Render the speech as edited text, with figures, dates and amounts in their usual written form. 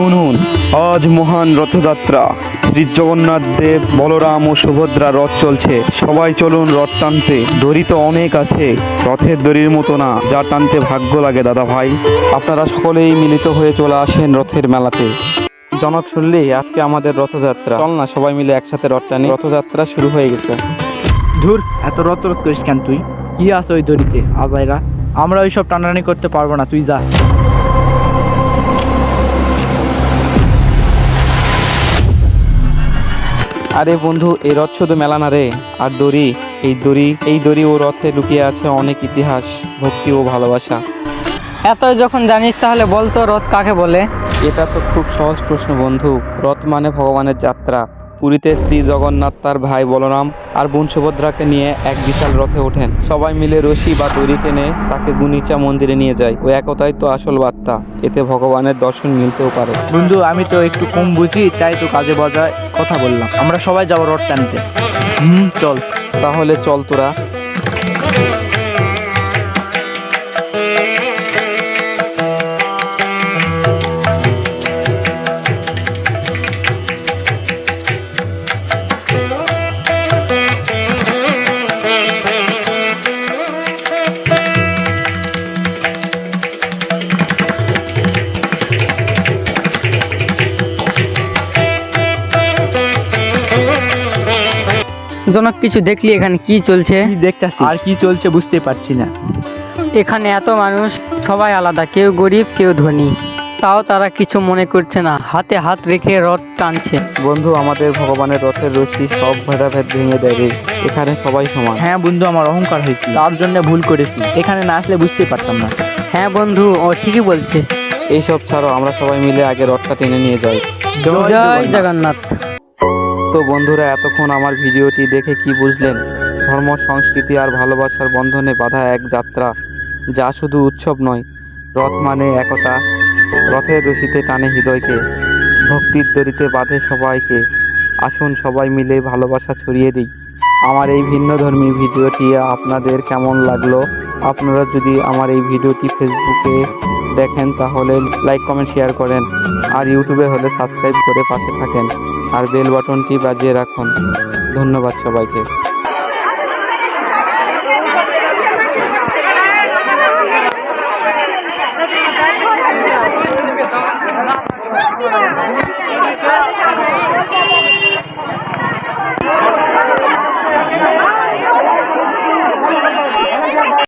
শুনুন, আজ মহান রথযাত্রা। শ্রী জগন্নাথ দেব, বলরাম ও সুভদ্রা রথ চলছে। সবাই চলুন রথ টানতে। দড়ি তো অনেক আছে, রথের দড়ির মতো না, যা টানতে ভাগ্য লাগে দাদা ভাই। আপনারা সকলেই মিলিত হয়ে চলে আসেন রথের মেলাতে। জনক শুনলি, আজকে আমাদের রথযাত্রা। চল না সবাই মিলে একসাথে রথ টানি। রথযাত্রা শুরু হয়ে গেছে। ধুর, এত রত করিস কেন তুই? কি আছে ওই দড়িতে আজাইরা? আমরা ওই সব টানাটানি করতে পারবো না, তুই যা। আরে বন্ধু, এই রথ শুধু মেলা না রে, আর দড়ি। এই দড়ি ও রথে লুকিয়ে আছে অনেক ইতিহাস, ভক্তি ও ভালোবাসা। এতই যখন জানিস তাহলে বল তো রথ কাকে বলে? এটা তো খুব সহজ প্রশ্ন বন্ধু। রথ মানে ভগবানের যাত্রা। পুরীতে শ্রী জগন্নাথ তার ভাই বলরাম আর বোন সুভদ্রাকে নিয়ে এক বিশাল রথে ওঠেন। সবাই মিলে রশি বা দড়ি টেনে তাকে গুনিচা মন্দিরে নিয়ে যায়। ও একতাই তো আসল বার্তা, এতে ভগবানের দর্শন মিলতেও পারে। বন্ধু, আমি তো একটু কম বুঝি, তাই তো কাজে বাজায় কথা বললাম। আমরা সবাই যাবো রথ টানতে। চল। তাহলে চল তোরা। জনক, কিছু দেখলি এখানে কি চলছে? কি দেখতাছিস? আর কি চলছে বুঝতে পারছি না। এখানে এত মানুষ, সবাই আলাদা, কেউ গরিব কেউ ধনী, তাও তারা কিছু মনে করছে না, হাতে হাত রেখে রথ টানছে। বন্ধু, আমাদের ভগবানের রথের রশি সব ভেদাভেদ ভেঙে দেবে। এখানে সবাই সমান। হ্যাঁ বন্ধু, আমার অহংকার হয়েছে, তার জন্য ভুল করেছি। এখানে না আসলে বুঝতে পারতাম না। হ্যাঁ বন্ধু, ও ঠিকই বলছে। এইসব ছাড়ো, আমরা সবাই মিলে আগে রথটা টেনে নিয়ে যাই। জয় জগন্নাথ। তো বন্ধুরা, এতক্ষণ আমার ভিডিওটি দেখে কি বুঝলেন? ধর্ম, সংস্কৃতি আর ভালোবাসার বন্ধনে বাঁধা এক যাত্রা, যা শুধু উৎসব নয়। রথ মানে একতা। রথের রশিতে টানে হৃদয়কে, ভক্তির দড়িতে বাঁধে সবাইকে। আসুন সবাই মিলে ভালোবাসা ছড়িয়ে দিই। আমার এই ভিন্নধর্মী ভিডিওটি আপনাদের কেমন লাগলো? আপনারা যদি আমার এই ভিডিওটি ফেসবুকে দেখেন তাহলে লাইক, কমেন্ট, শেয়ার করেন। আর ইউটিউবে হলে সাবস্ক্রাইব করে পাশে থাকেন আর বেল বাটনটি বাজিয়ে রাখুন। ধন্যবাদ সবাইকে।